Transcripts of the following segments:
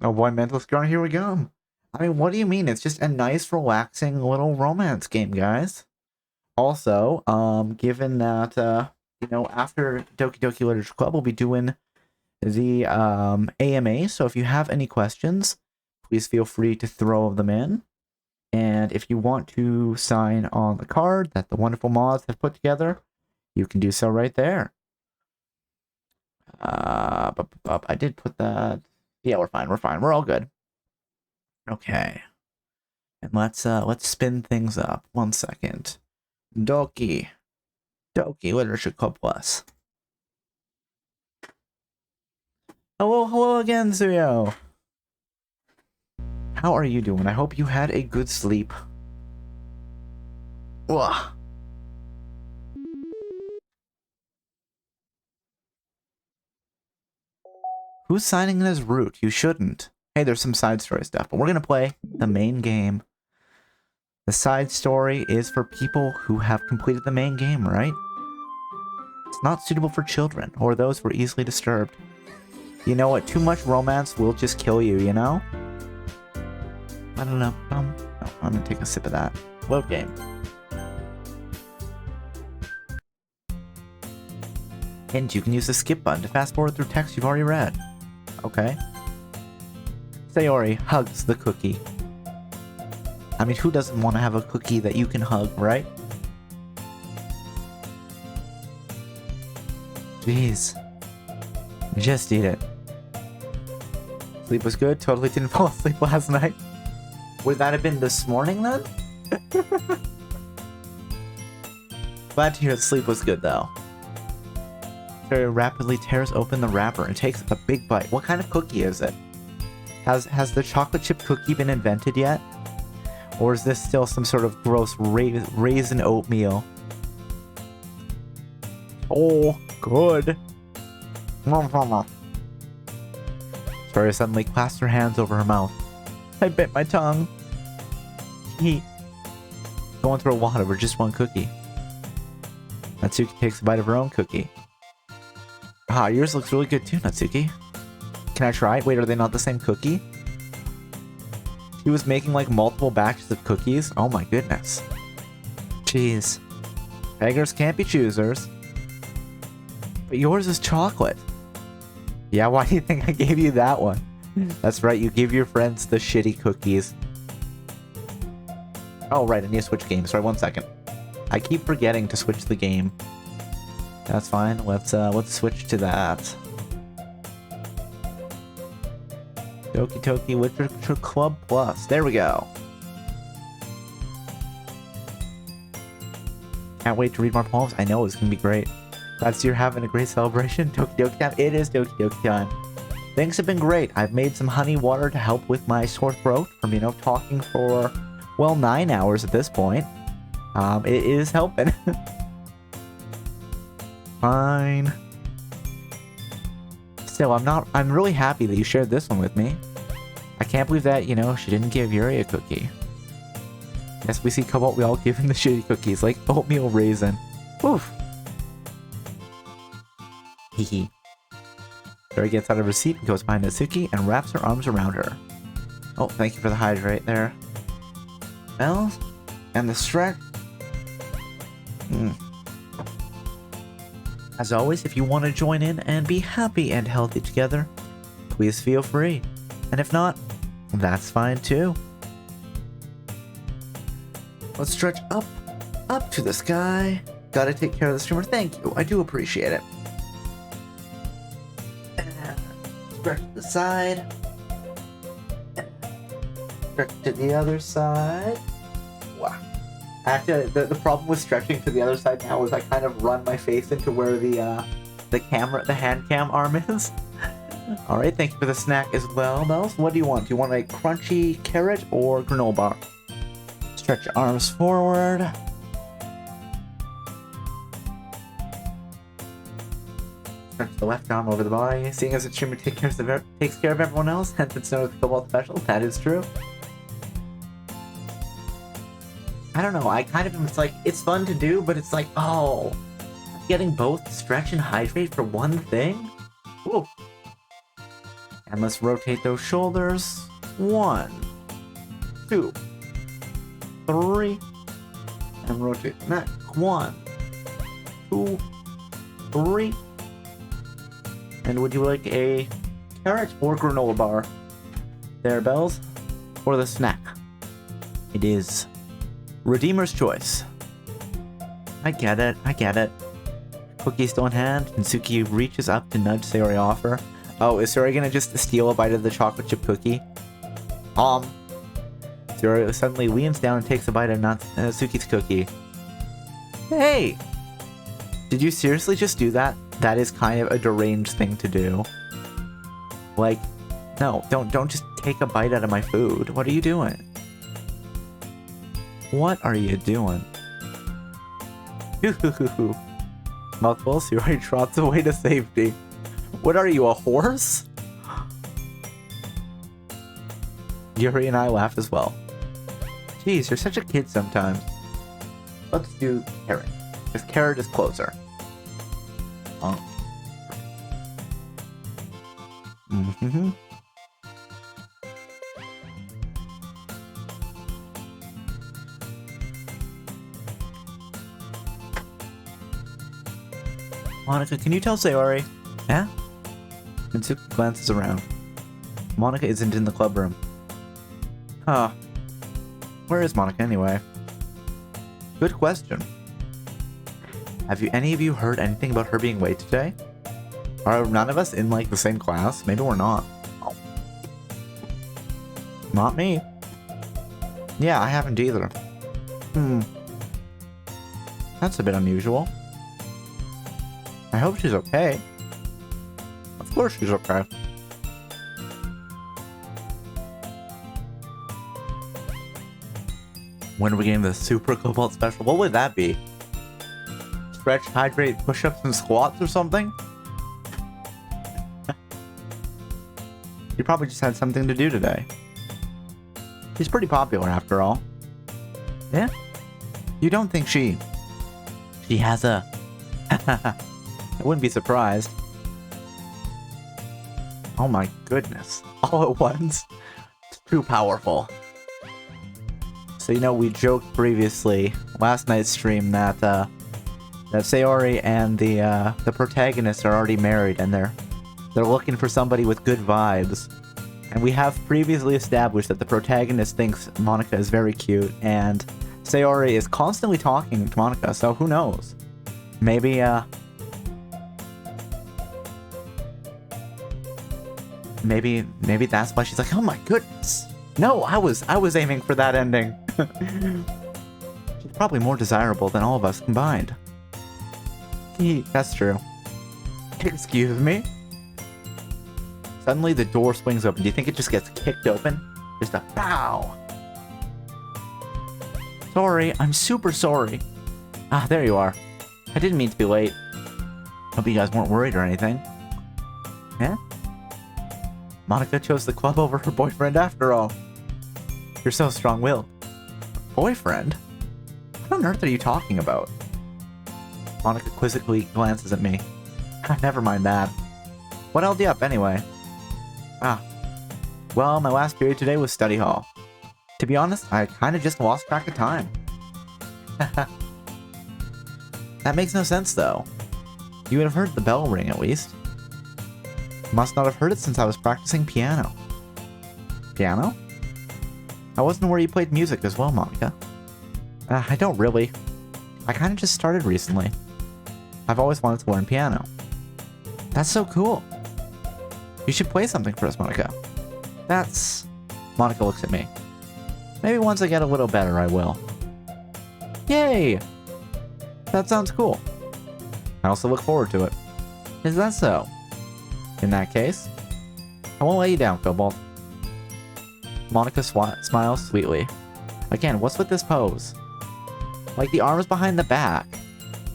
Oh boy, mental scar, here we go. I mean, what do you mean? It's just a nice, relaxing little romance game, guys. Also, given that, after Doki Doki Literature Club, we'll be doing the AMA. So if you have any questions, please feel free to throw them in. And if you want to sign on the card that the wonderful mods have put together, you can do so right there. I did put that. Yeah, we're fine. We're fine. We're all good. Okay. And let's spin things up. 1 second. Doki Literature Club Plus. Hello again, Zuyo. How are you doing? I hope you had a good sleep. Ugh. Who's signing in as root? You shouldn't. Hey, there's some side story stuff, but we're gonna play the main game. The side story is for people who have completed the main game, right? It's not suitable for children or those who are easily disturbed. You know what? Too much romance will just kill you, you know? I don't know. No, I'm gonna take a sip of that. Load game. Hint, you can use the skip button to fast forward through text you've already read. Okay. Sayori hugs the cookie. I mean, who doesn't want to have a cookie that you can hug, right? Jeez. Just eat it. Sleep was good. Totally didn't fall asleep last night. Would that have been this morning then? Glad to hear that sleep was good though. Very rapidly tears open the wrapper and takes a big bite. What kind of cookie is it? Has the chocolate chip cookie been invented yet? Or is this still some sort of gross raisin oatmeal? Oh, good. Sorry, suddenly clasped her hands over her mouth. I bit my tongue. Going through a lot over just one cookie. Natsuki takes a bite of her own cookie. Ah, yours looks really good too, Natsuki. Can I try it? Wait, are they not the same cookie? He was making like multiple batches of cookies? Oh my goodness. Jeez. Beggars can't be choosers. But yours is chocolate. Yeah, why do you think I gave you that one? That's right, you give your friends the shitty cookies. Oh right, I need to switch games. Sorry, 1 second. I keep forgetting to switch the game. That's fine. Let's switch to that. Doki Doki Literature Club Plus. There we go. Can't wait to read more poems. I know it's gonna be great. Glad to see you're having a great celebration. Doki Doki time. It is Doki Doki time. Things have been great. I've made some honey water to help with my sore throat from, talking for, well, 9 hours at this point. It is helping. Fine. Still, I'm really happy that you shared this one with me. I can't believe that, she didn't give Yuri a cookie. Yes, we see Cobalt, we all give him the shitty cookies, like oatmeal raisin. Oof. Hehe. Yuri gets out of her seat and goes behind Natsuki and wraps her arms around her. Oh, thank you for the hydrate there. Well, and the stretch. As always, if you want to join in and be happy and healthy together, please feel free. And if not, that's fine too. Let's stretch up to the sky. Gotta take care of the streamer. Thank you. I do appreciate it. Stretch to the side. Stretch to the other side. Wow. Actually, the problem with stretching to the other side now is I kind of run my face into where the hand cam arm is. Alright, thank you for the snack as well, Bells. What do you want? Do you want a crunchy carrot or granola bar? Stretch your arms forward. Stretch the left arm over the body. Seeing as the streamer takes care of everyone else, hence it's known as the Cobalt Special. That is true. I don't know, I kind of, it's like, it's fun to do, but it's like, oh, getting both stretch and hydrate for one thing? Ooh. And let's rotate those shoulders. 1, 2, 3. And rotate the neck. 1, 2, 3. And would you like a carrot or granola bar? There, Bells. Or the snack? It is Redeemer's choice. I get it. I get it. Cookie still in hand, and Suki reaches up to nudge Sayori off her. Oh, is Sayori gonna just steal a bite of the chocolate chip cookie? Sayori suddenly leans down and takes a bite of Suki's cookie. Hey! Did you seriously just do that? That is kind of a deranged thing to do. Like, no, don't just take a bite out of my food. What are you doing? What are you doing? Mouthful, Sayori trots away to safety. What are you, a horse? Yuri and I laugh as well. Jeez, you're such a kid sometimes. Let's do carrot, because carrot is closer. Mm-hmm. Monica, can you tell Sayori? Yeah? And Suki glances around. Monica isn't in the club room. Huh. Where is Monica anyway? Good question. Have any of you heard anything about her being late today? Are none of us in, like, the same class? Maybe we're not. Oh. Not me. Yeah, I haven't either. That's a bit unusual. I hope she's okay. Of course she's okay. When are we getting the Super Cobalt Special? What would that be? Stretch, hydrate, push-ups, and squats or something? You probably just had something to do today. She's pretty popular after all. Yeah? You don't think she has a... I wouldn't be surprised. Oh my goodness. All at once? It's too powerful. So, you know, we joked previously, last night's stream, that Sayori and the protagonist are already married, and they're looking for somebody with good vibes. And we have previously established that the protagonist thinks Monica is very cute, and Sayori is constantly talking to Monica, so who knows? Maybe that's why she's like, oh my goodness. No, I was aiming for that ending. She's probably more desirable than all of us combined. That's true. Excuse me? Suddenly the door swings open. Do you think it just gets kicked open? Just a pow! Sorry, I'm super sorry. Ah, there you are. I didn't mean to be late. Hope you guys weren't worried or anything. Yeah? Monica chose the club over her boyfriend after all. You're so strong-willed. Boyfriend? What on earth are you talking about? Monica quizzically glances at me. Never mind that. What held you up anyway? Well, my last period today was study hall. To be honest, I kind of just lost track of time. That makes no sense, though. You would have heard the bell ring, at least. Must not have heard it since I was practicing piano. Piano? I wasn't where you played music as well, Monica. I don't really. I kind of just started recently. I've always wanted to learn piano. That's so cool. You should play something for us, Monica. That's... Monica looks at me. Maybe once I get a little better, I will. Yay! That sounds cool. I also look forward to it. Is that so? In that case, I won't let you down, Cobalt. Monica smiles sweetly. Again, what's with this pose? Like the arms behind the back.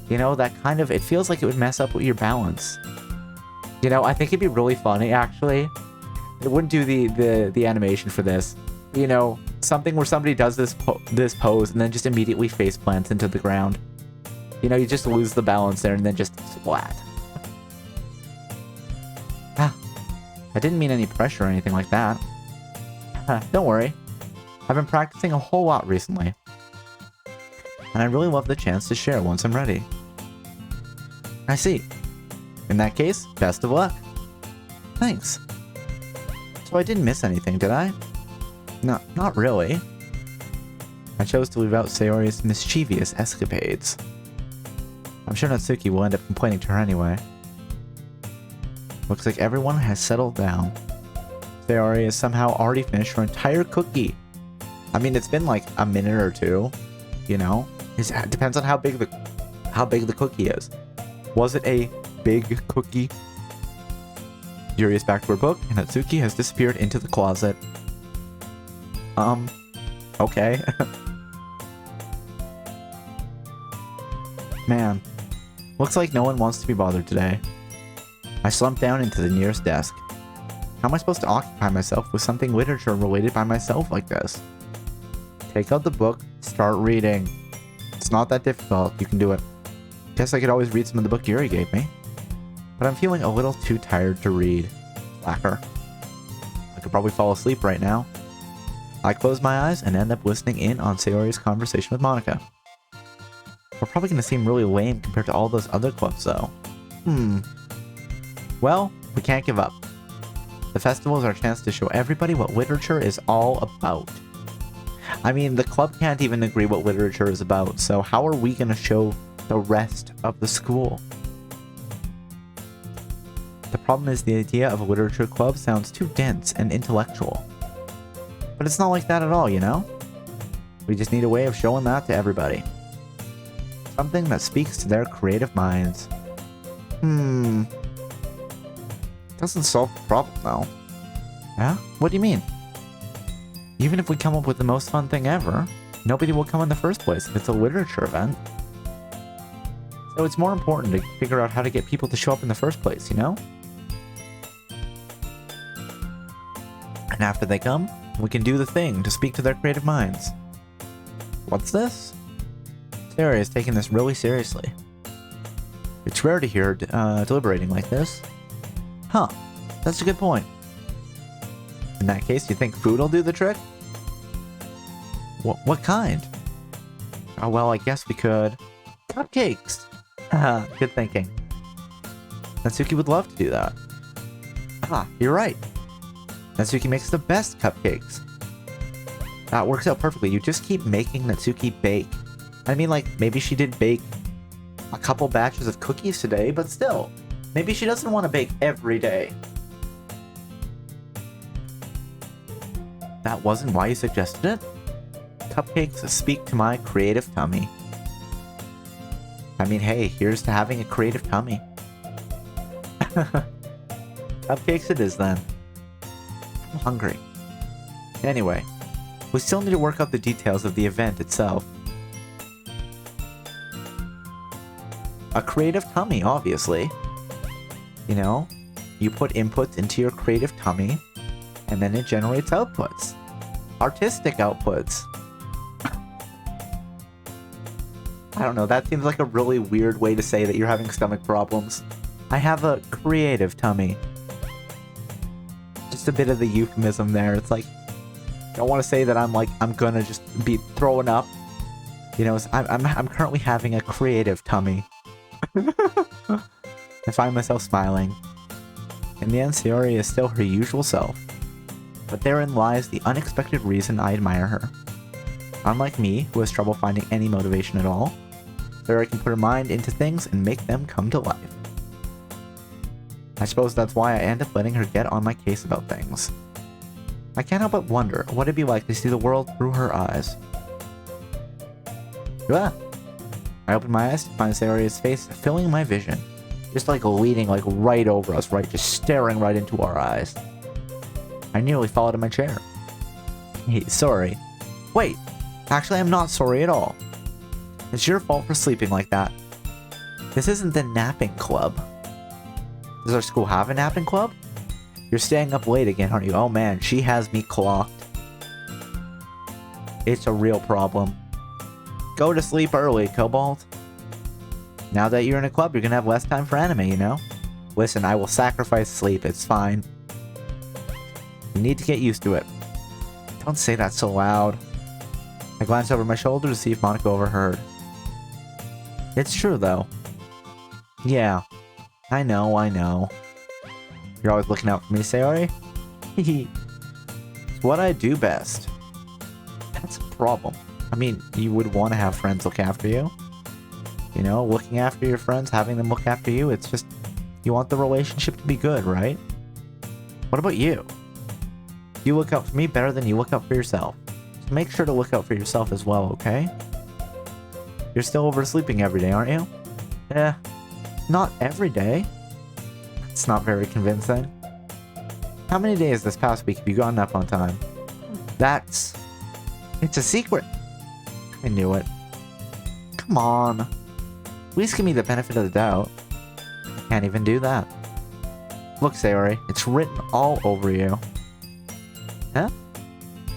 You know, that kind of... It feels like it would mess up with your balance. You know, I think it'd be really funny, actually. It wouldn't do the animation for this. You know, something where somebody does this pose and then just immediately face plants into the ground. You know, you just lose the balance there and then just splat. I didn't mean any pressure or anything like that. Don't worry. I've been practicing a whole lot recently. And I really love the chance to share once I'm ready. I see. In that case, best of luck. Thanks. So I didn't miss anything, did I? No, not really. I chose to leave out Sayori's mischievous escapades. I'm sure Natsuki will end up complaining to her anyway. Looks like everyone has settled down. Sayori has somehow already finished her entire cookie. I mean, it's been like a minute or two, you know? It depends on how big the cookie is. Was it a big cookie? Yuri is back to her book, and Natsuki has disappeared into the closet. Okay. Man, looks like no one wants to be bothered today. I slumped down into the nearest desk. How am I supposed to occupy myself with something literature related by myself like this? Take out the book, start reading. It's not that difficult, you can do it. Guess I could always read some of the book Yuri gave me. But I'm feeling a little too tired to read. Slacker. I could probably fall asleep right now. I close my eyes and end up listening in on Sayori's conversation with Monica. We're probably going to seem really lame compared to all those other clubs though. Well, we can't give up. The festival is our chance to show everybody what literature is all about. I mean, the club can't even agree what literature is about, so how are we going to show the rest of the school? The problem is the idea of a literature club sounds too dense and intellectual. But it's not like that at all, you know? We just need a way of showing that to everybody. Something that speaks to their creative minds. Doesn't solve the problem, though. Yeah? What do you mean? Even if we come up with the most fun thing ever, nobody will come in the first place if it's a literature event. So it's more important to figure out how to get people to show up in the first place, you know? And after they come, we can do the thing to speak to their creative minds. What's this? Sayori is taking this really seriously. It's rare to hear her deliberating like this. Huh, that's a good point. In that case, you think food will do the trick? What kind? Oh, well, I guess we could... Cupcakes! Haha, good thinking. Natsuki would love to do that. Ah, you're right. Natsuki makes the best cupcakes. That works out perfectly. You just keep making Natsuki bake. I mean, like, maybe she did bake a couple batches of cookies today, but still. Maybe she doesn't want to bake every day. That wasn't why you suggested it? Cupcakes speak to my creative tummy. I mean, hey, here's to having a creative tummy. Cupcakes it is then. I'm hungry. Anyway, we still need to work out the details of the event itself. A creative tummy, obviously. You know, you put inputs into your creative tummy, and then it generates outputs. Artistic outputs. I don't know, that seems like a really weird way to say that you're having stomach problems. I have a creative tummy. Just a bit of the euphemism there. It's like, I don't want to say that I'm gonna just be throwing up. You know, I'm currently having a creative tummy. I find myself smiling. In the end, Sayori is still her usual self. But therein lies the unexpected reason I admire her. Unlike me, who has trouble finding any motivation at all, Sayori can put her mind into things and make them come to life. I suppose that's why I end up letting her get on my case about things. I can't help but wonder what it'd be like to see the world through her eyes. Ah! I open my eyes to find Sayori's face filling my vision. Just like leaning like right over us, right? Just staring right into our eyes. I nearly fell out of my chair. Hey, sorry. Wait, actually I'm not sorry at all. It's your fault for sleeping like that. This isn't the napping club. Does our school have a napping club? You're staying up late again, aren't you? Oh man, she has me clocked. It's a real problem. Go to sleep early, Cobalt. Now that you're in a club, you're gonna have less time for anime, you know? Listen, I will sacrifice sleep, it's fine. You need to get used to it. Don't say that so loud. I glanced over my shoulder to see if Monica overheard. It's true, though. Yeah. I know. You're always looking out for me, Sayori? Hehe. It's what I do best. That's a problem. I mean, you would want to have friends look after you. You know, looking after your friends, having them look after you, it's just... You want the relationship to be good, right? What about you? You look out for me better than you look out for yourself. So make sure to look out for yourself as well, okay? You're still oversleeping every day, aren't you? Eh, not every day. It's not very convincing. How many days this past week have you gotten up on time? It's a secret. I knew it. Come on. At least give me the benefit of the doubt. I can't even do that. Look, Sayori, it's written all over you. Huh?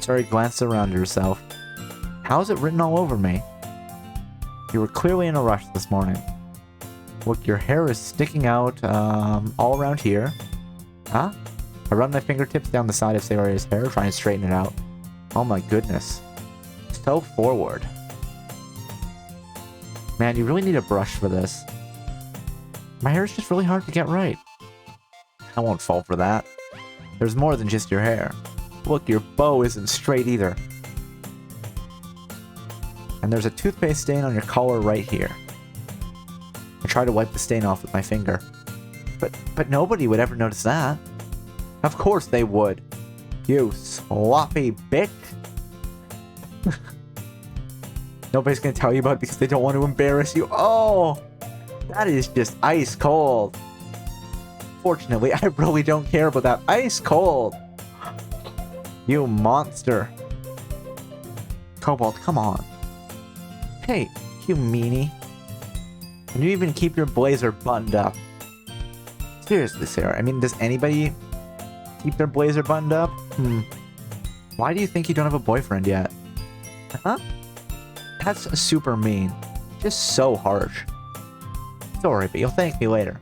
Sayori glanced around herself. How is it written all over me? You were clearly in a rush this morning. Look, your hair is sticking out all around here. Huh? I run my fingertips down the side of Sayori's hair, trying to straighten it out. Oh my goodness. So forward. Man, you really need a brush for this. My hair is just really hard to get right. I won't fall for that. There's more than just your hair. Look, your bow isn't straight either. And there's a toothpaste stain on your collar right here. I try to wipe the stain off with my finger. But nobody would ever notice that. Of course they would. You sloppy bitch. Nobody's gonna tell you about it because they don't want to embarrass you. Oh! That is just ice cold. Fortunately, I really don't care about that. Ice cold. You monster. Cobalt, come on. Hey, you meanie. Can you even keep your blazer buttoned up? Seriously, Sarah. I mean, does anybody keep their blazer buttoned up? Why do you think you don't have a boyfriend yet? Huh? That's super mean. Just so harsh. Sorry, but you'll thank me later.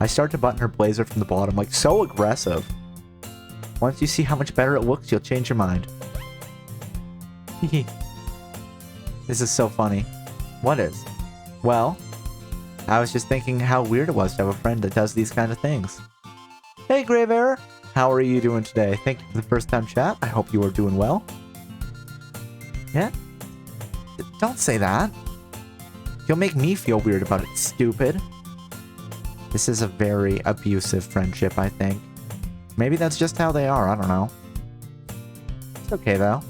I start to button her blazer from the bottom, like so aggressive. Once you see how much better it looks, you'll change your mind. This is so funny. What is? Well, I was just thinking how weird it was to have a friend that does these kind of things. Hey, Grave Error! How are you doing today? Thank you for the first time chat. I hope you are doing well. Yeah? Don't say that. You'll make me feel weird about it, stupid. This is a very abusive friendship, I think. Maybe that's just how they are, I don't know. It's okay, though.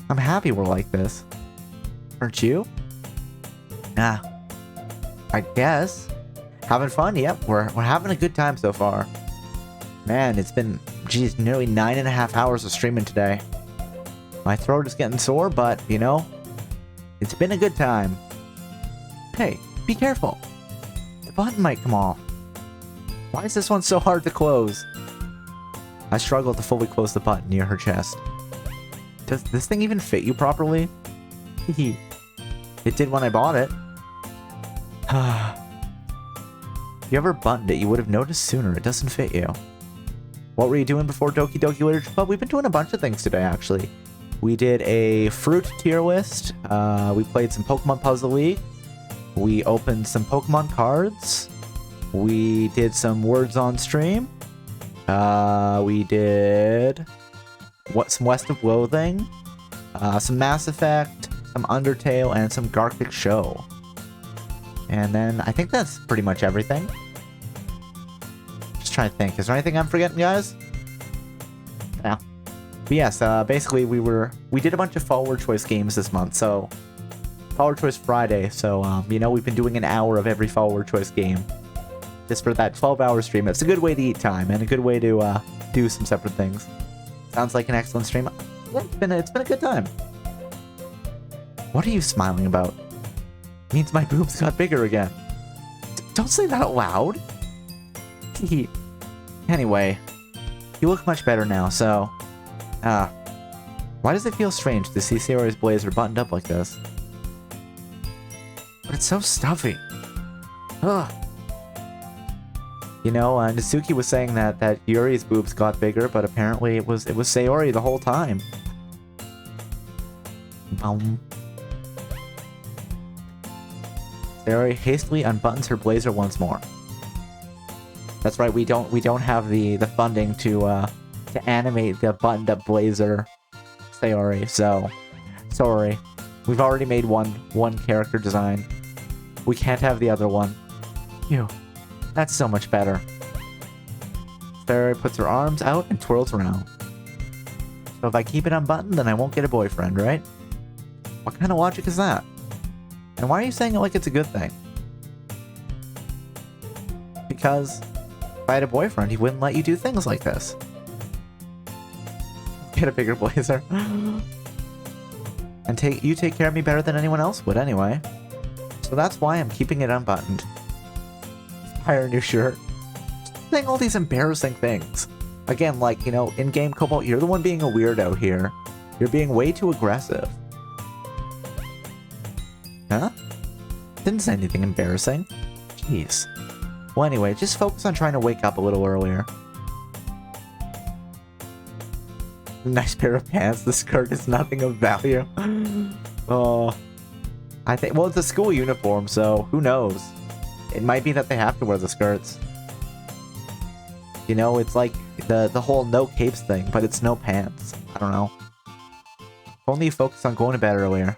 I'm happy we're like this. Aren't you? Nah. I guess. Having fun? Yep, we're having a good time so far. Man, it's been, geez, nearly 9.5 hours of streaming today. My throat is getting sore, but, you know, it's been a good time. Hey, be careful. The button might come off. Why is this one so hard to close? I struggled to fully close the button near her chest. Does this thing even fit you properly? It did when I bought it. If you ever buttoned it, you would have noticed sooner. It doesn't fit you. What were you doing before Doki Doki Literature Club? We've been doing a bunch of things today, actually. We did a fruit tier list. We played some Pokemon Puzzle League. We opened some Pokemon cards. We did some words on stream. We did some West of Loathing, some Mass Effect, some Undertale, and some Gartic Show. And then I think that's pretty much everything. Just trying to think. Is there anything I'm forgetting, guys? Yeah. But yes, basically we did a bunch of follower choice games this month. So follower choice Friday. So you know, we've been doing an hour of every follower choice game. Just for that 12-hour stream. It's a good way to eat time and a good way to do some separate things. Sounds like an excellent stream. Yeah, it's been a good time. What are you smiling about? It means my boobs got bigger again. Don't say that out loud. Anyway, you look much better now, so... why does it feel strange to see Sayori's blazer buttoned up like this? But it's so stuffy. Ugh. You know, Natsuki was saying that Yuri's boobs got bigger, but apparently it was Sayori the whole time. Sayori hastily unbuttons her blazer once more. That's right, we don't have the funding to animate the buttoned up blazer Sayori, so sorry. We've already made one character design. We can't have the other one. Phew. That's so much better. Sayori puts her arms out and twirls around. So if I keep it unbuttoned, then I won't get a boyfriend, right? What kind of logic is that? And why are you saying it like it's a good thing? Because if I had a boyfriend, he wouldn't let you do things like this. Get a bigger blazer. And you take care of me better than anyone else would anyway. So that's why I'm keeping it unbuttoned. Hire a new shirt. Just saying all these embarrassing things. Again, like, you know, in-game Cobalt, you're the one being a weirdo here. You're being way too aggressive. Huh? Didn't say anything embarrassing. Jeez. Well, anyway, just focus on trying to wake up a little earlier. Nice pair of pants. The skirt is nothing of value. Oh. I think, well, it's a school uniform, so who knows? It might be that they have to wear the skirts. You know, it's like the whole no capes thing, but it's no pants. I don't know. Only you focus on going to bed earlier.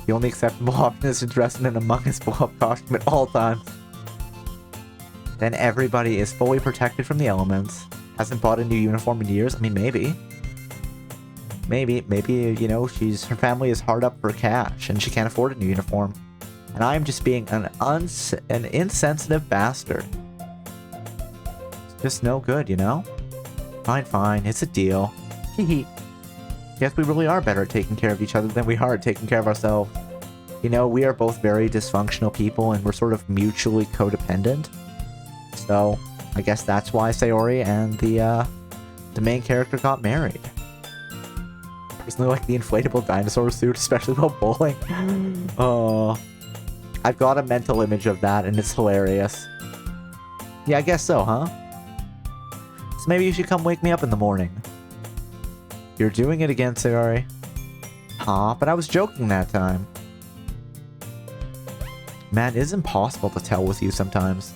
The only acceptable option is to dress in an Among Us blow-up costume at all times. Then everybody is fully protected from the elements. Hasn't bought a new uniform in years. I mean, maybe. Maybe, you know, her family is hard up for cash and she can't afford a new uniform. And I'm just being an insensitive bastard. It's just no good, you know? Fine, it's a deal. Hehe. Guess we really are better at taking care of each other than we are at taking care of ourselves. You know, we are both very dysfunctional people and we're sort of mutually codependent. So, I guess that's why Sayori and the main character got married. Personally, like the inflatable dinosaur suit, especially while bowling. Oh, I've got a mental image of that and it's hilarious. Yeah, I guess so, huh? So maybe you should come wake me up in the morning. You're doing it again, Sayori. Aw, but I was joking that time. Man, it's impossible to tell with you sometimes.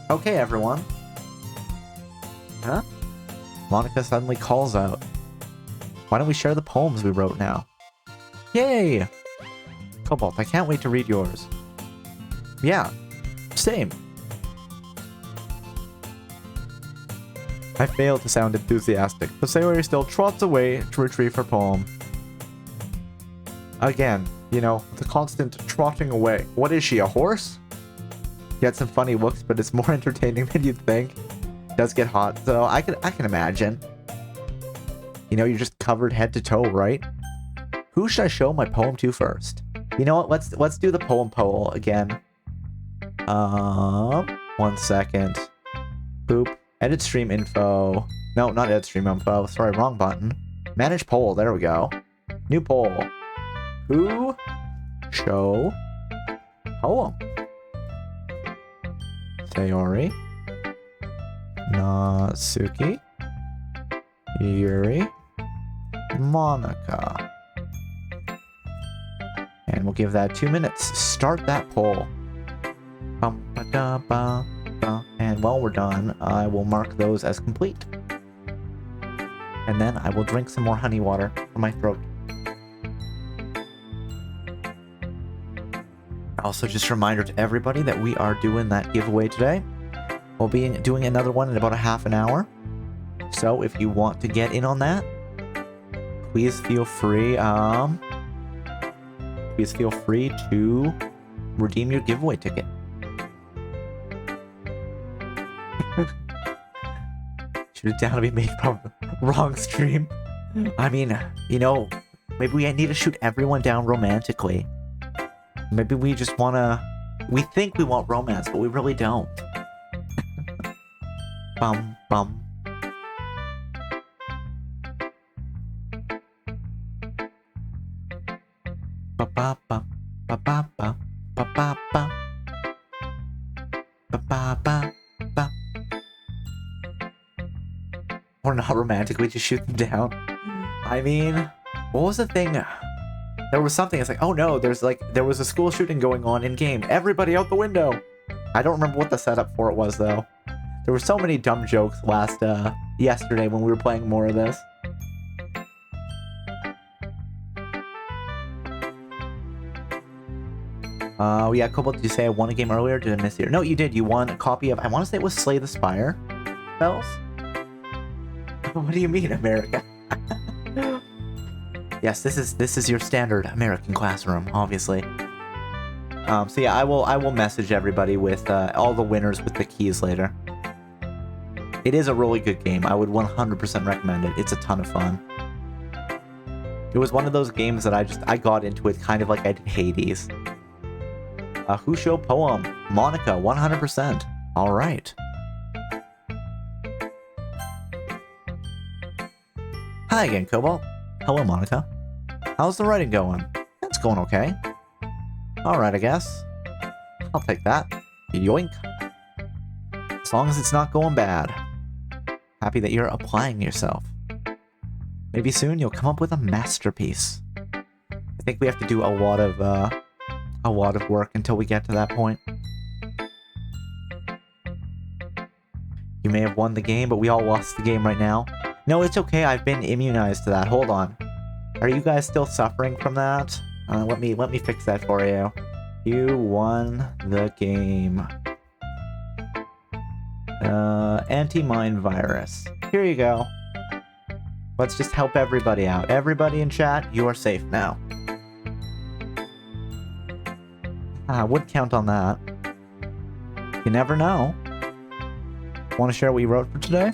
Okay, everyone. Huh? Monica suddenly calls out. Why don't we share the poems we wrote now? Yay! Cobalt, I can't wait to read yours. Yeah, same. I failed to sound enthusiastic, but Sayori still trots away to retrieve her poem. Again, you know, the constant trotting away. What is she, a horse? He had some funny looks, but it's more entertaining than you'd think. It does get hot, so I can imagine. You know, you're just covered head to toe, right? Who should I show my poem to first? You know what? Let's do the poem poll again. 1 second. Boop. Edit stream info. No, not edit stream info. Sorry, wrong button. Manage poll. There we go. New poll. Who show poem? Sayori. Natsuki. Yuri. Monica. And we'll give that 2 minutes. Start that poll. And while we're done, I will mark those as complete. And then I will drink some more honey water from my throat. Also, just a reminder to everybody that we are doing that giveaway today. We'll be doing another one in about a half an hour. So if you want to get in on that, please feel free to redeem your giveaway ticket. Shoot it down to be made from wrong stream. I mean, you know, maybe we need to shoot everyone down romantically. Maybe we just we think we want romance, but we really don't. Bum bum. Ba ba ba ba ba ba ba ba ba ba ba. Or not romantically, just shoot them down. I mean, what was the thing? There was something, it's like, oh no, there was a school shooting going on in-game. Everybody out the window! I don't remember what the setup for it was, though. There were so many dumb jokes yesterday when we were playing more of this. Yeah, Cobalt, did you say I won a game earlier? Did I miss it? No, you did. You won a copy of, I want to say it was Slay the Spire Bells? What do you mean, America? Yes, this is your standard American classroom, obviously. So yeah, I will message everybody with all the winners with the keys later. It is a really good game. I would 100% recommend it. It's a ton of fun. It was one of those games that I got into it kind of like I did Hades. Husho poem, Monica, 100%. All right. Hi again, Cobalt. Hello, Monica. How's the writing going? It's going okay. Alright, I guess. I'll take that. Yoink. As long as it's not going bad. Happy that you're applying yourself. Maybe soon you'll come up with a masterpiece. I think we have to do a lot of work until we get to that point. You may have won the game, but we all lost the game right now. No, it's okay. I've been immunized to that. Hold on. Are you guys still suffering from that? Let me fix that for you. You won the game. Anti-mind virus. Here you go. Let's just help everybody out. Everybody in chat, you are safe now. I would count on that. You never know. Want to share what you wrote for today?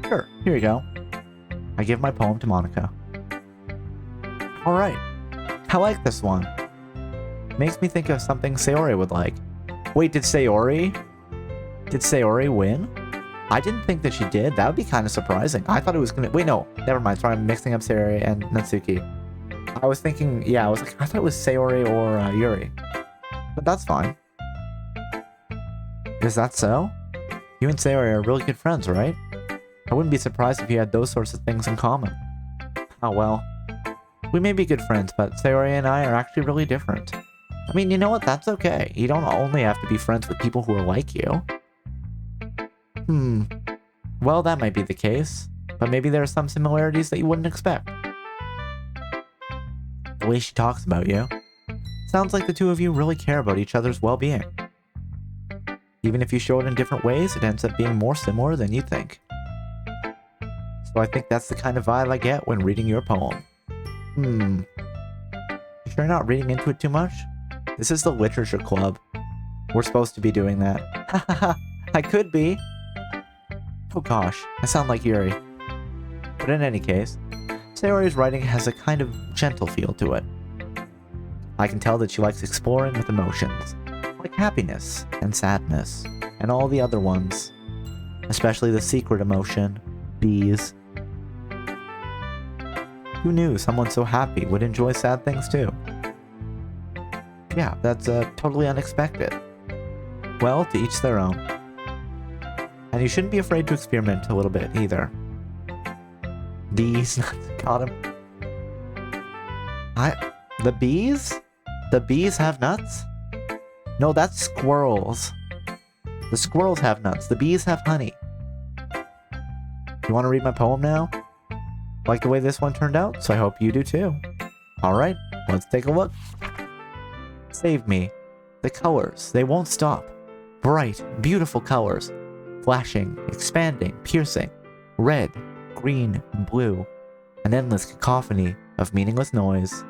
Sure, here you go. I give my poem to Monica. Alright. I like this one. Makes me think of something Sayori would like. Wait, did Sayori win? I didn't think that she did. That would be kind of surprising. I thought it was gonna... Wait, no. Never mind. Sorry, I'm mixing up Sayori and Natsuki. I was thinking... Yeah, I thought it was Sayori or Yuri. But that's fine. Is that so? You and Sayori are really good friends, right? I wouldn't be surprised if you had those sorts of things in common. Oh well. We may be good friends, but Sayori and I are actually really different. I mean, you know what? That's okay. You don't only have to be friends with people who are like you. Well, that might be the case. But maybe there are some similarities that you wouldn't expect. The way she talks about you. Sounds like the two of you really care about each other's well-being. Even if you show it in different ways, it ends up being more similar than you think. So I think that's the kind of vibe I get when reading your poem. You sure you're not reading into it too much? This is the literature club. We're supposed to be doing that. Hahaha, I could be. Oh gosh, I sound like Yuri. But in any case, Sayori's writing has a kind of gentle feel to it. I can tell that she likes exploring with emotions, like happiness and sadness, and all the other ones. Especially the secret emotion, bees. Who knew someone so happy would enjoy sad things too? Yeah, that's totally unexpected. Well, to each their own. And you shouldn't be afraid to experiment a little bit either. Bees, got him. The bees? The bees have nuts? No, that's squirrels. The squirrels have nuts. The bees have honey. You want to read my poem now? Like the way this one turned out, so I hope you do too. Alright, let's take a look. Save me. The colors, they won't stop. Bright, beautiful colors. Flashing, expanding, piercing. Red, green, blue. An endless cacophony of meaningless noise.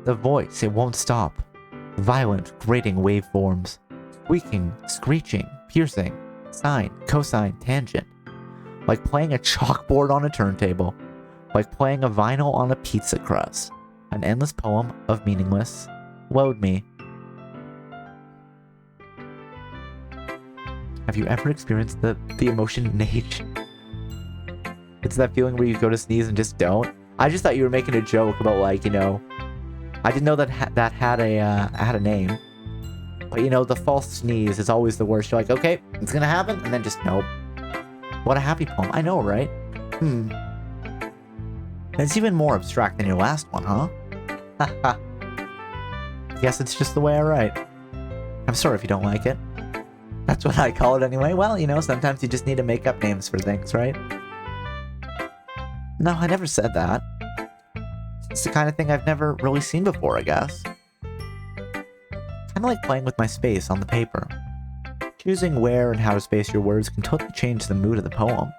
The voice, it won't stop. Violent, grating waveforms. Squeaking, screeching, piercing. Sine, cosine, tangent. Like playing a chalkboard on a turntable. Like playing a vinyl on a pizza crust. An endless poem of meaningless. Load me. Have you ever experienced the emotion nage? It's that feeling where you go to sneeze and just don't. I just thought you were making a joke about, like, you know, I didn't know that that had a name. But you know, the false sneeze is always the worst. You're like, okay, it's gonna happen, and then just nope. What a happy poem. I know, right? It's even more abstract than your last one, huh? Haha. Guess it's just the way I write. I'm sorry if you don't like it. That's what I call it anyway. Well, you know, sometimes you just need to make up names for things, right? No, I never said that. It's the kind of thing I've never really seen before, I guess. Kinda like playing with my space on the paper. Choosing where and how to space your words can totally change the mood of the poem.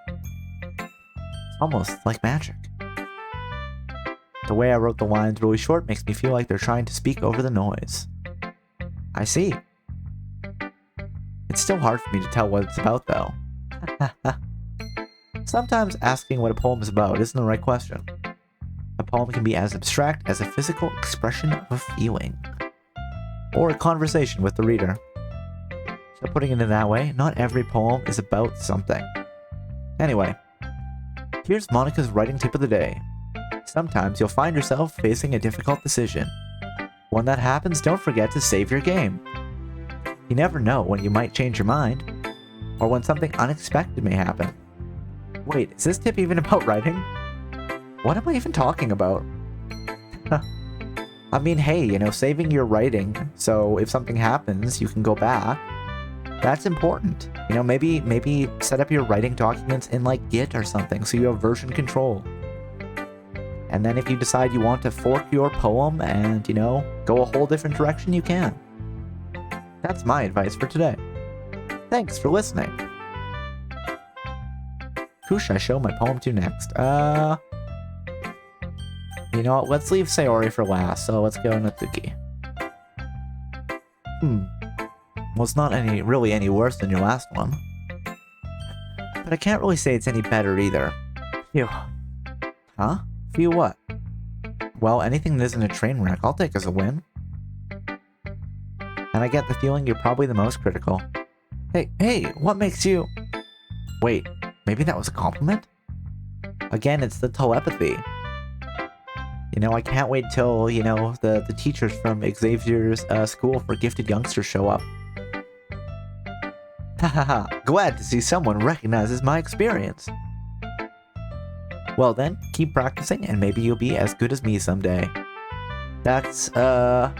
It's almost like magic. The way I wrote the lines really short makes me feel like they're trying to speak over the noise. I see. It's still hard for me to tell what it's about, though. Sometimes asking what a poem is about isn't the right question. A poem can be as abstract as a physical expression of a feeling, or a conversation with the reader. So putting it in that way, not every poem is about something. Anyway, here's Monica's writing tip of the day. Sometimes you'll find yourself facing a difficult decision. When that happens, don't forget to save your game. You never know when you might change your mind, or when something unexpected may happen. Wait, is this tip even about writing? What am I even talking about? I mean, hey, you know, saving your writing, so if something happens, you can go back. That's important. You know, maybe set up your writing documents in like Git or something, so you have version control. And then if you decide you want to fork your poem and, you know, go a whole different direction, you can. That's my advice for today. Thanks for listening. Who should I show my poem to next? You know what, let's leave Sayori for last, so let's go Natsuki. Well, it's not really any worse than your last one. But I can't really say it's any better either. Phew. Huh? Phew what? Well, anything that isn't a train wreck, I'll take as a win. And I get the feeling you're probably the most critical. Hey, what makes you... Wait, maybe that was a compliment? Again, it's the telepathy. You know, I can't wait till, you know, the teachers from Xavier's school for gifted youngsters show up. Hahaha, glad to see someone recognizes my experience. Well then, keep practicing and maybe you'll be as good as me someday. That's, something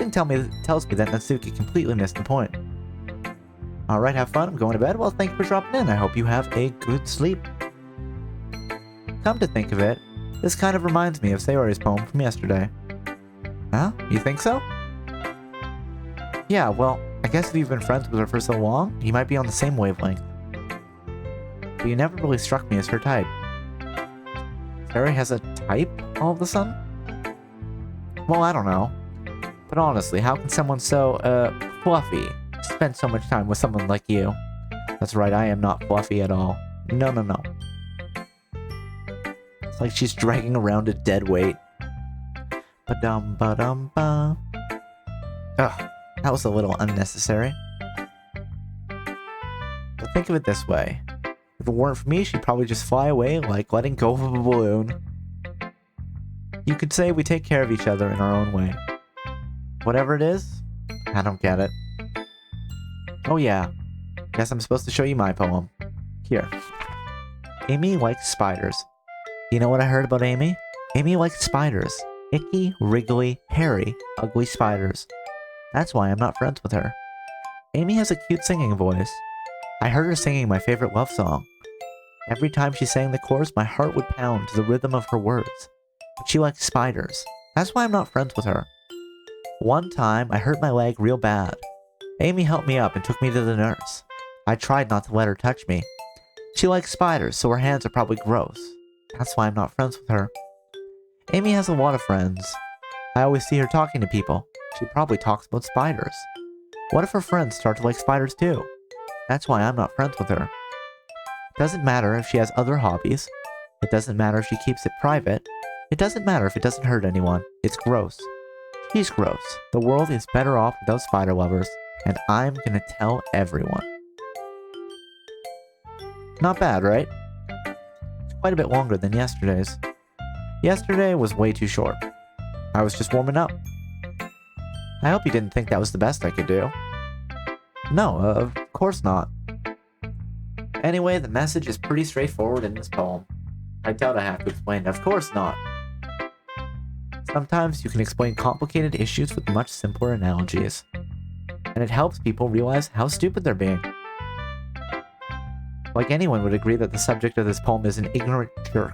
tells me that Natsuki completely missed the point. Alright, have fun, I'm going to bed. Well, thank you for dropping in. I hope you have a good sleep. Come to think of it, this kind of reminds me of Sayori's poem from yesterday. Huh? You think so? Yeah, well, I guess if you've been friends with her for so long, you might be on the same wavelength. But you never really struck me as her type. Sayori has a type all of a sudden? Well, I don't know. But honestly, how can someone so, fluffy spend so much time with someone like you? That's right, I am not fluffy at all. No. It's like she's dragging around a dead weight. Ba-dum-ba-dum-ba. Ugh, that was a little unnecessary. But think of it this way. If it weren't for me, she'd probably just fly away like letting go of a balloon. You could say we take care of each other in our own way. Whatever it is, I don't get it. Oh yeah, guess I'm supposed to show you my poem. Here. Amy likes spiders. You know what I heard about Amy? Amy likes spiders. Icky, wriggly, hairy, ugly spiders. That's why I'm not friends with her. Amy has a cute singing voice. I heard her singing my favorite love song. Every time she sang the chorus, my heart would pound to the rhythm of her words. But she likes spiders. That's why I'm not friends with her. One time, I hurt my leg real bad. Amy helped me up and took me to the nurse. I tried not to let her touch me. She likes spiders, so her hands are probably gross. That's why I'm not friends with her. Amy has a lot of friends. I always see her talking to people. She probably talks about spiders. What if her friends start to like spiders too? That's why I'm not friends with her. It doesn't matter if she has other hobbies. It doesn't matter if she keeps it private. It doesn't matter if it doesn't hurt anyone. It's gross. She's gross. The world is better off without spider lovers, and I'm gonna tell everyone. Not bad, right? It's quite a bit longer than yesterday's. Yesterday was way too short. I was just warming up. I hope you didn't think that was the best I could do. No, of course not. Anyway, the message is pretty straightforward in this poem. I doubt I have to explain it. Of course not. Sometimes you can explain complicated issues with much simpler analogies, and it helps people realize how stupid they're being. Like anyone would agree that the subject of this poem is an ignorant jerk.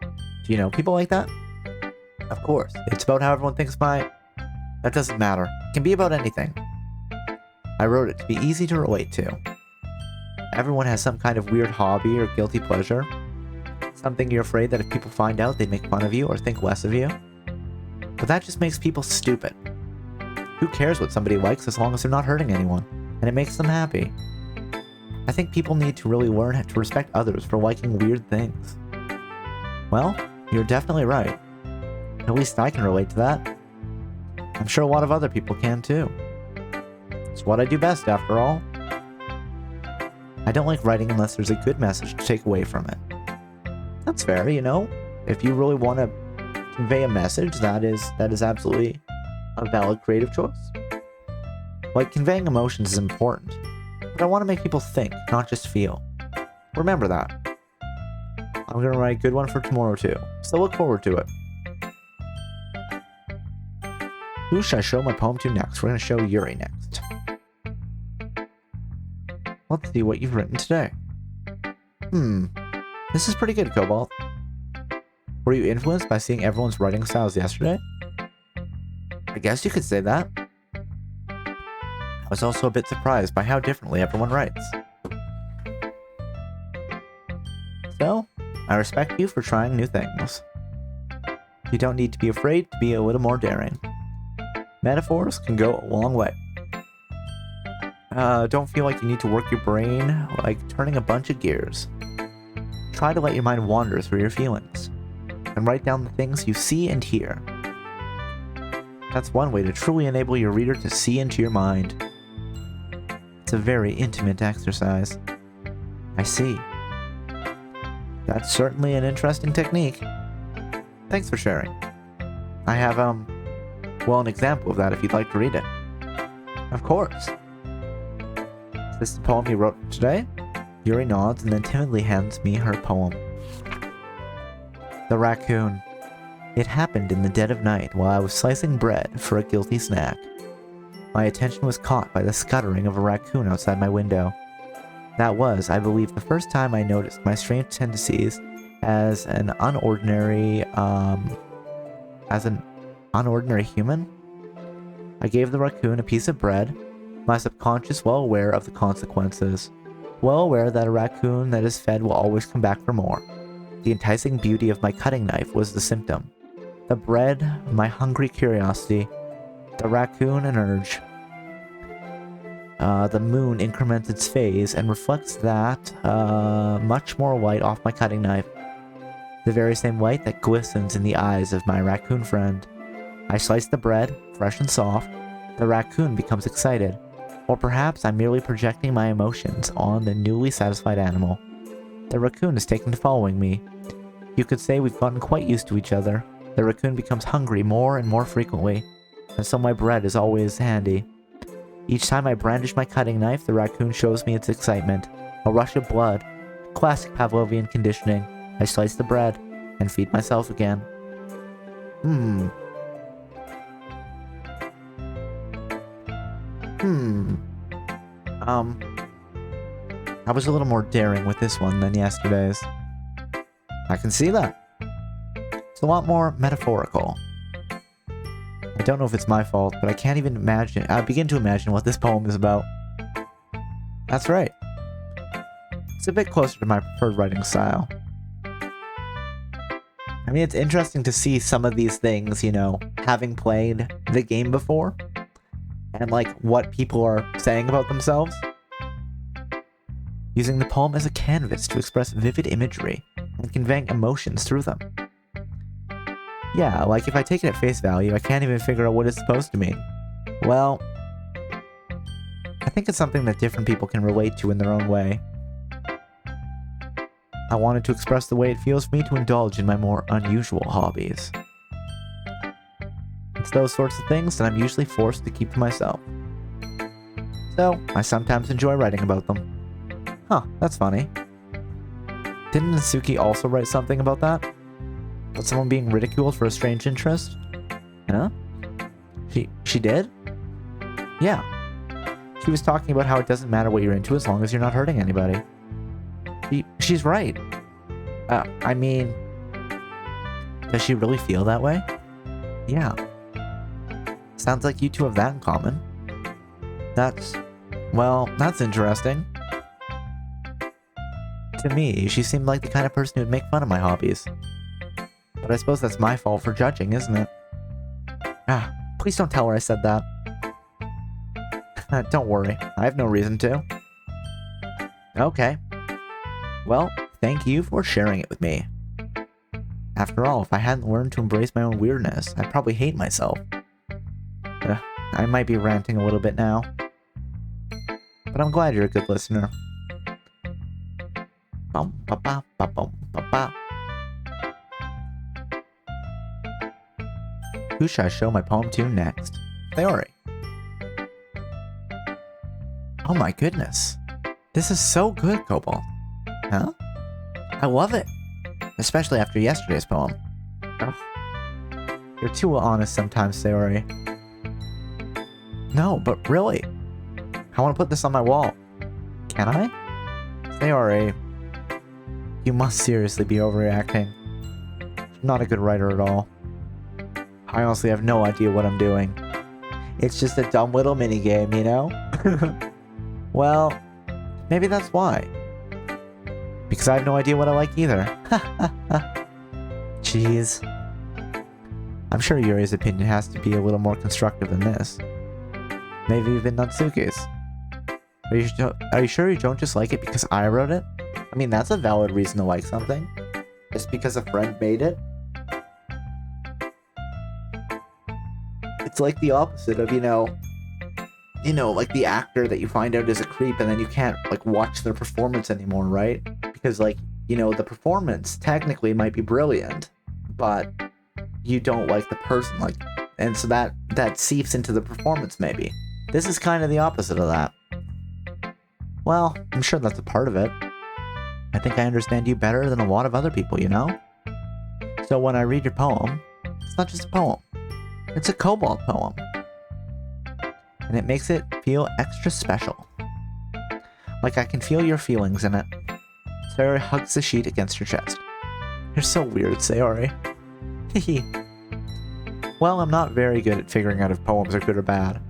Do you know people like that? Of course, it's about how everyone thinks That doesn't matter. It can be about anything. I wrote it to be easy to relate to. Everyone has some kind of weird hobby or guilty pleasure. Something you're afraid that if people find out, they'd make fun of you or think less of you. But that just makes people stupid. Who cares what somebody likes as long as they're not hurting anyone, and it makes them happy? I think people need to really learn to respect others for liking weird things. Well, you're definitely right. At least I can relate to that. I'm sure a lot of other people can too. It's what I do best, after all. I don't like writing unless there's a good message to take away from it. That's fair, you know? If you really want to convey a message, that is absolutely a valid creative choice. Like, conveying emotions is important, but I want to make people think, not just feel. Remember that. I'm going to write a good one for tomorrow too, so look forward to it. Who should I show my poem to next? We're going to show Yuri next. Let's see what you've written today. This is pretty good, Cobalt. Were you influenced by seeing everyone's writing styles yesterday? I guess you could say that. I was also a bit surprised by how differently everyone writes. So, I respect you for trying new things. You don't need to be afraid to be a little more daring. Metaphors can go a long way. Don't feel like you need to work your brain like turning a bunch of gears. Try to let your mind wander through your feelings, and write down the things you see and hear. That's one way to truly enable your reader to see into your mind. It's a very intimate exercise. I see. That's certainly an interesting technique. Thanks for sharing. I have, an example of that if you'd like to read it. Of course. Is this the poem you wrote today? Yuri nods and then timidly hands me her poem. The Raccoon. It happened in the dead of night while I was slicing bread for a guilty snack. My attention was caught by the scuttering of a raccoon outside my window. That was, I believe, the first time I noticed my strange tendencies as an unordinary human. I gave the raccoon a piece of bread, my subconscious well aware of the consequences, well aware that a raccoon that is fed will always come back for more. The enticing beauty of my cutting knife was the symptom. The bread, my hungry curiosity, the raccoon, an urge. The moon increments its phase and reflects that much more light off my cutting knife. The very same light that glistens in the eyes of my raccoon friend. I slice the bread, fresh and soft. The raccoon becomes excited. Or perhaps I'm merely projecting my emotions on the newly satisfied animal. The raccoon is taken to following me. You could say we've gotten quite used to each other. The raccoon becomes hungry more and more frequently, and so my bread is always handy. Each time I brandish my cutting knife, the raccoon shows me its excitement. A rush of blood. Classic Pavlovian conditioning. I slice the bread and feed myself again. I was a little more daring with this one than yesterday's. I can see that. It's a lot more metaphorical. I don't know if it's my fault, but I can't even imagine. I begin to imagine what this poem is about. That's right. It's a bit closer to my preferred writing style. I mean, it's interesting to see some of these things, you know, having played the game before, and like what people are saying about themselves. Using the poem as a canvas to express vivid imagery and conveying emotions through them. Yeah, like if I take it at face value, I can't even figure out what it's supposed to mean. Well, I think it's something that different people can relate to in their own way. I wanted to express the way it feels for me to indulge in my more unusual hobbies. It's those sorts of things that I'm usually forced to keep to myself. So, I sometimes enjoy writing about them. Huh, that's funny. Didn't Natsuki also write something about that? About someone being ridiculed for a strange interest? Huh? She did? Yeah. She was talking about how it doesn't matter what you're into as long as you're not hurting anybody. She's right. I mean... Does she really feel that way? Yeah. Sounds like you two have that in common. Well, that's interesting. To me, she seemed like the kind of person who would make fun of my hobbies. But I suppose that's my fault for judging, isn't it? Please don't tell her I said that. Don't worry, I have no reason to. Okay. Well, thank you for sharing it with me. After all, if I hadn't learned to embrace my own weirdness, I'd probably hate myself. I might be ranting a little bit now. But I'm glad you're a good listener. Who should I show my poem to next? Theory. Oh my goodness. This is so good, Cobalt. Huh? I love it. Especially after yesterday's poem. Ugh. You're too honest sometimes, Sayori. No, but really. I want to put this on my wall. Can I? Sayori. You must seriously be overreacting. I'm not a good writer at all. I honestly have no idea what I'm doing. It's just a dumb little minigame, you know? Well, maybe that's why. Because I have no idea what I like either. Jeez. I'm sure Yuri's opinion has to be a little more constructive than this. Maybe even Natsuki's. Are you sure you don't just like it because I wrote it? I mean, that's a valid reason to like something. Just because a friend made it. It's like the opposite of, like the actor that you find out is a creep and then you can't, like, watch their performance anymore, right? Because, like, the performance technically might be brilliant, but you don't like the person, like, and so that seeps into the performance, maybe. This is kind of the opposite of that. Well, I'm sure that's a part of it. I think I understand you better than a lot of other people, So when I read your poem, it's not just a poem. It's a Cobalt poem. And it makes it feel extra special. Like I can feel your feelings in it. Sayori hugs the sheet against her chest. You're so weird, Sayori. Hehe. Well, I'm not very good at figuring out if poems are good or bad.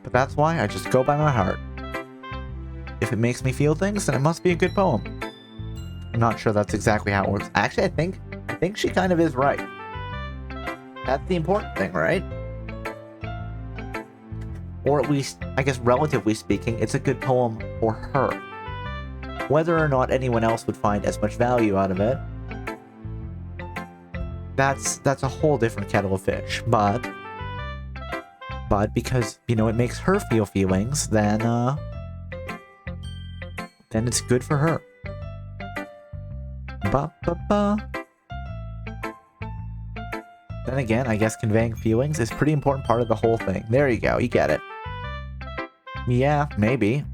But that's why I just go by my heart. If it makes me feel things, then it must be a good poem. I'm not sure that's exactly how it works. Actually, I think she kind of is right. That's the important thing, right? Or at least, I guess relatively speaking, it's a good poem for her. Whether or not anyone else would find as much value out of it, that's a whole different kettle of fish. But because, it makes her feel feelings, then it's good for her. Then again, I guess conveying feelings is a pretty important part of the whole thing. There you go, you get it. Yeah, maybe.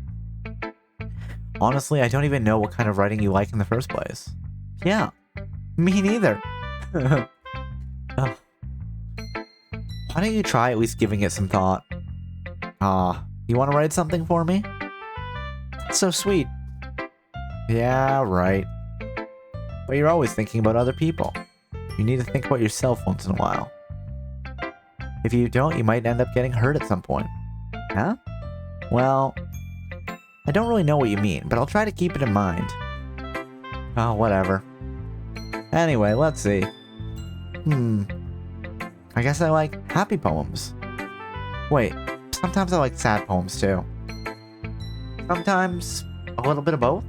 Honestly, I don't even know what kind of writing you like in the first place. Yeah, me neither. Why don't you try at least giving it some thought? You want to write something for me? That's so sweet. Yeah, right. But you're always thinking about other people. You need to think about yourself once in a while. If you don't, you might end up getting hurt at some point. Huh? Well, I don't really know what you mean, but I'll try to keep it in mind. Oh, whatever. Anyway, let's see. I guess I like happy poems. Wait, sometimes I like sad poems too. Sometimes a little bit of both?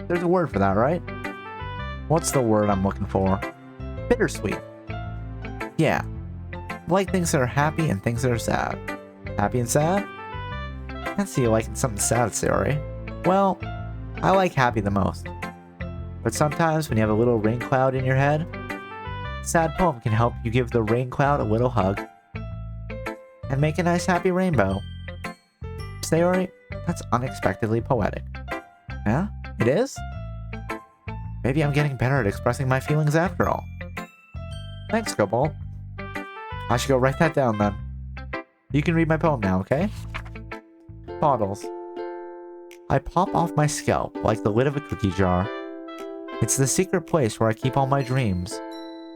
There's a word for that, right? What's the word I'm looking for? Bittersweet. Yeah. Like things that are happy and things that are sad. Happy and sad? I can see you liking something sad, Sayori. Well, I like happy the most. But sometimes when you have a little rain cloud in your head, a sad poem can help you give the rain cloud a little hug. And make a nice happy rainbow. Sayori, that's unexpectedly poetic. Yeah? It is? Maybe I'm getting better at expressing my feelings after all. Thanks, Cobalt. I should go write that down then. You can read my poem now, okay? Bottles. I pop off my scalp like the lid of a cookie jar. It's the secret place where I keep all my dreams.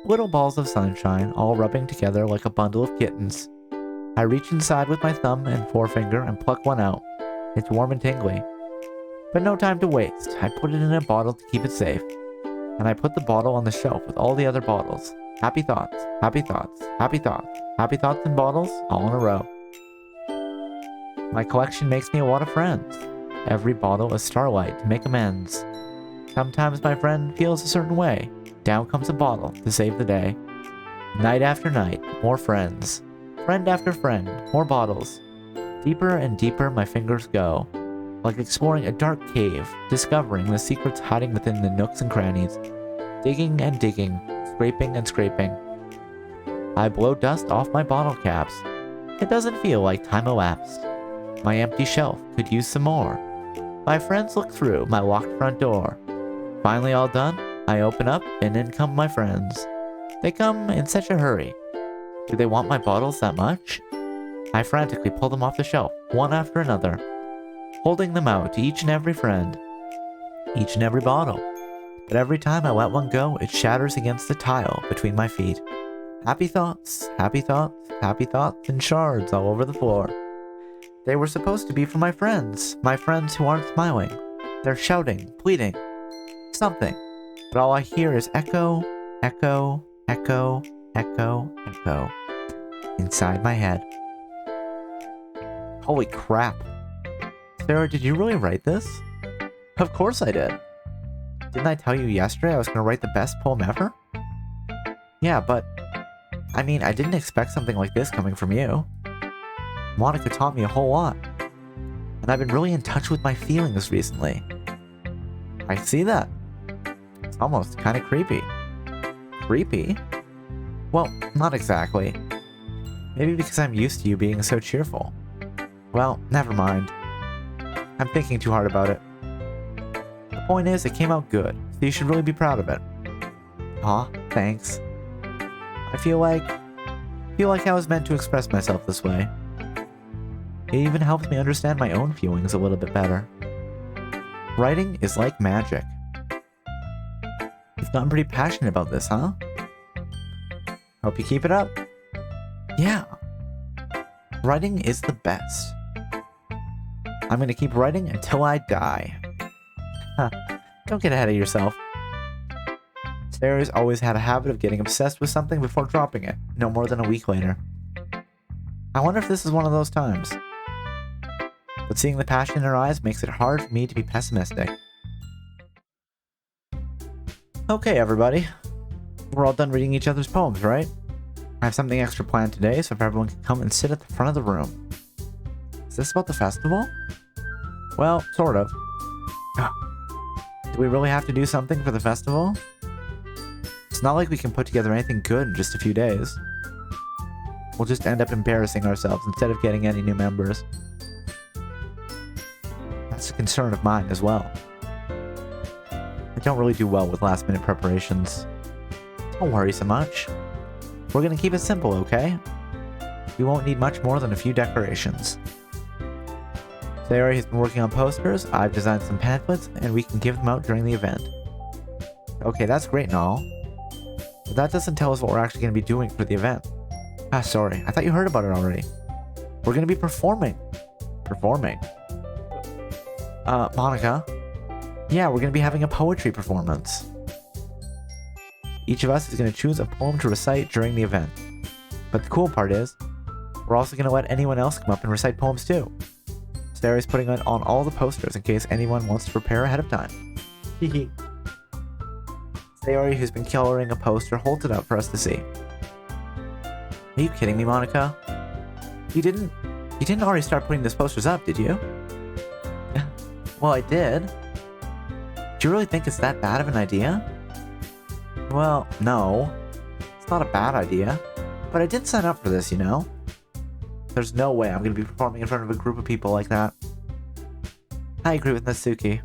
Little balls of sunshine, all rubbing together like a bundle of kittens. I reach inside with my thumb and forefinger and pluck one out. It's warm and tingly. But no time to waste. I put it in a bottle to keep it safe. And I put the bottle on the shelf with all the other bottles. Happy thoughts, happy thoughts, happy thoughts, happy thoughts and bottles, all in a row. My collection makes me a lot of friends. Every bottle is starlight to make amends. Sometimes my friend feels a certain way. Down comes a bottle to save the day. Night after night, more friends. Friend after friend, more bottles. Deeper and deeper my fingers go. Like exploring a dark cave, discovering the secrets hiding within the nooks and crannies. Digging and digging, scraping and scraping. I blow dust off my bottle caps. It doesn't feel like time elapsed. My empty shelf could use some more. My friends look through my locked front door. Finally all done, I open up and in come my friends. They come in such a hurry. Do they want my bottles that much? I frantically pull them off the shelf, one after another, holding them out to each and every friend, each and every bottle. But every time I let one go, it shatters against the tile between my feet. Happy thoughts, happy thoughts, happy thoughts, and shards all over the floor. They were supposed to be for my friends who aren't smiling. They're shouting, pleading, something. But all I hear is echo, echo, echo, echo, echo, inside my head. Holy crap. Sarah, did you really write this? Of course I did. Didn't I tell you yesterday I was going to write the best poem ever? Yeah, but I mean, I didn't expect something like this coming from you. Monica taught me a whole lot. And I've been really in touch with my feelings recently. I see that. It's almost kind of creepy. Creepy? Well, not exactly. Maybe because I'm used to you being so cheerful. Well, never mind. I'm thinking too hard about it. The point is, it came out good, so you should really be proud of it. Aw, thanks. I feel like I was meant to express myself this way. It even helps me understand my own feelings a little bit better. Writing is like magic. You've gotten pretty passionate about this, huh? Hope you keep it up. Yeah. Writing is the best. I'm gonna keep writing until I die. Huh. Don't get ahead of yourself. Sarah's always had a habit of getting obsessed with something before dropping it, no more than a week later. I wonder if this is one of those times. But seeing the passion in her eyes makes it hard for me to be pessimistic. Okay, everybody. We're all done reading each other's poems, right? I have something extra planned today, so if everyone can come and sit at the front of the room. Is this about the festival? Well, sort of. Do we really have to do something for the festival? It's not like we can put together anything good in just a few days. We'll just end up embarrassing ourselves instead of getting any new members. That's a concern of mine as well. I don't really do well with last-minute preparations. Don't worry so much. We're gonna keep it simple, okay? We won't need much more than a few decorations. Sarah has been working on posters, I've designed some pamphlets, and we can give them out during the event. Okay, that's great and all. But that doesn't tell us what we're actually going to be doing for the event. Ah, sorry, I thought you heard about it already. We're going to be performing. Performing? Monica? Yeah, we're going to be having a poetry performance. Each of us is going to choose a poem to recite during the event. But the cool part is, we're also going to let anyone else come up and recite poems too. Sarah's putting it on all the posters in case anyone wants to prepare ahead of time. Hehe. Sarah, who's been coloring a poster, holds it up for us to see. Are you kidding me, Monica? You didn't already start putting those posters up, did you? Well, I did. Do you really think it's that bad of an idea? Well, no. It's not a bad idea. But I did sign up for this, you know? There's no way I'm going to be performing in front of a group of people like that. I agree with Natsuki.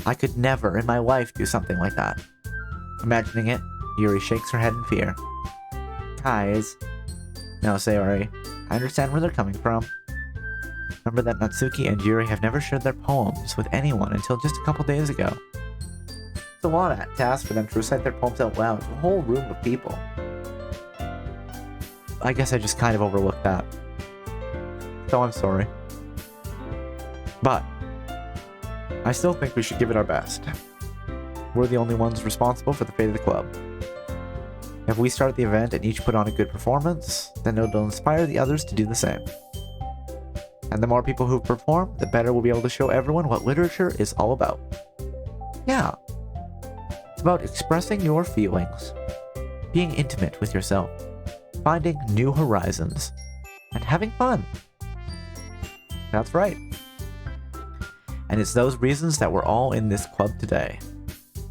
I could never in my life do something like that. Imagining it, Yuri shakes her head in fear. Guys. No, Sayori. I understand where they're coming from. Remember that Natsuki and Yuri have never shared their poems with anyone until just a couple days ago. It's a lot to ask for them to recite their poems out loud to a whole room of people. I guess I just kind of overlooked that. So I'm sorry. But I still think we should give it our best. We're the only ones responsible for the fate of the club. If we start the event and each put on a good performance, then it'll inspire the others to do the same. And the more people who perform, the better we'll be able to show everyone what literature is all about. Yeah. It's about expressing your feelings, being intimate with yourself, finding new horizons, and having fun. That's right. And it's those reasons that we're all in this club today.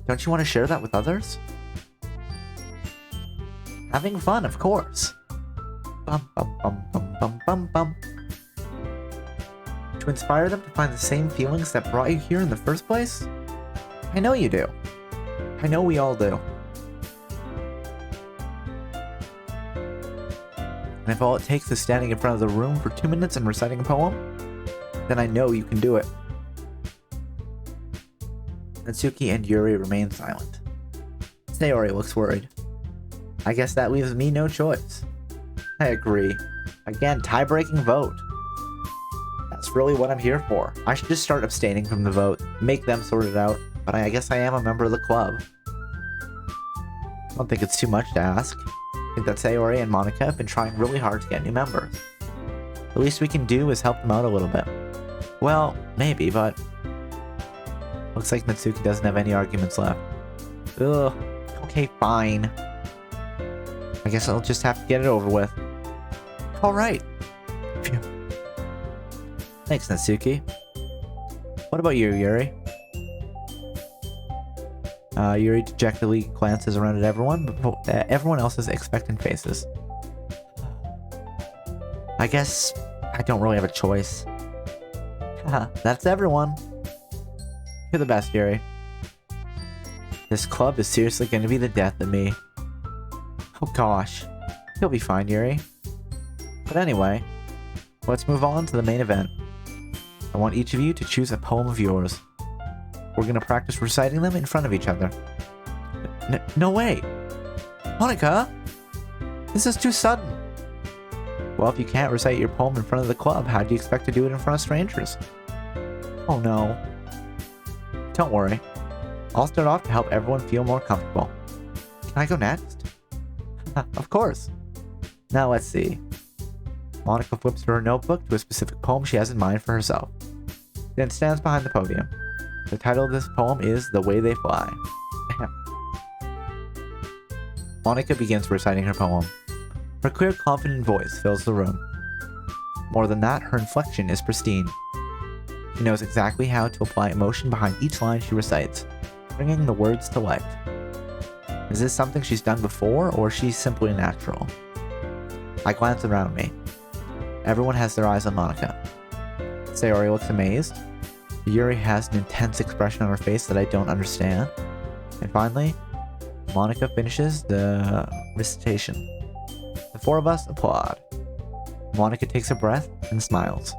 Don't you want to share that with others? Having fun, of course. Bum, bum, bum, bum, bum, bum, bum. To inspire them to find the same feelings that brought you here in the first place? I know you do. I know we all do. And if all it takes is standing in front of the room for 2 minutes and reciting a poem, then I know you can do it. Natsuki and Yuri remain silent. Sayori looks worried. I guess that leaves me no choice. I agree. Again, tie-breaking vote. That's really what I'm here for. I should just start abstaining from the vote, make them sort it out, but I guess I am a member of the club. I don't think it's too much to ask. I think that Sayori and Monica have been trying really hard to get new members. The least we can do is help them out a little bit. Well, maybe, but looks like Natsuki doesn't have any arguments left. Ugh. Okay, fine. I guess I'll just have to get it over with. Alright. Phew. Thanks, Natsuki. What about you, Yuri? Yuri dejectedly glances around at everyone, but everyone else's expectant faces. I guess I don't really have a choice. Haha, that's everyone. You're the best, Yuri. This club is seriously going to be the death of me. Oh gosh. You'll be fine, Yuri. But anyway, let's move on to the main event. I want each of you to choose a poem of yours. We're going to practice reciting them in front of each other. No way! Monica! This is too sudden! Well, if you can't recite your poem in front of the club, how do you expect to do it in front of strangers? Oh no. Don't worry. I'll start off to help everyone feel more comfortable. Can I go next? Of course. Now let's see. Monica flips through her notebook to a specific poem she has in mind for herself, then stands behind the podium. The title of this poem is The Way They Fly. Monica begins reciting her poem. Her clear, confident voice fills the room. More than that, her inflection is pristine. She knows exactly how to apply emotion behind each line she recites, bringing the words to life. Is this something she's done before, or is she simply natural? I glance around me. Everyone has their eyes on Monica. Sayori looks amazed. Yuri has an intense expression on her face that I don't understand. And finally, Monica finishes the recitation. The four of us applaud. Monica takes a breath and smiles.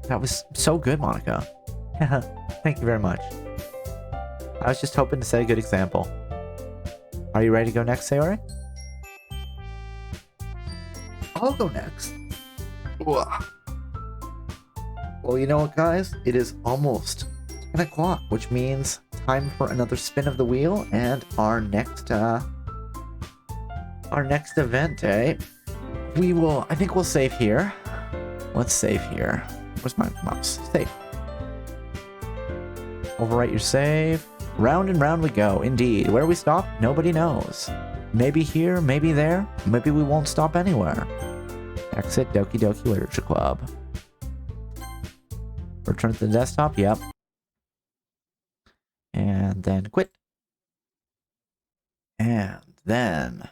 That was so good, Monica. Thank you very much. I was just hoping to set a good example. Are you ready to go next, Sayori? I'll go next. Well, you know what, guys? It is almost 10 o'clock, which means time for another spin of the wheel and our next event, eh? I think we'll save here. Let's save here. Where's my mouse? Save. Overwrite your save. Round and round we go, indeed. Where we stop, nobody knows. Maybe here, maybe there, maybe we won't stop anywhere. Exit Doki Doki Literature Club. Return to the desktop, yep. And then quit. And then...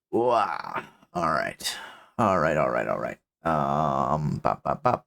Wow. Alright. Alright. Bop, bop, bop.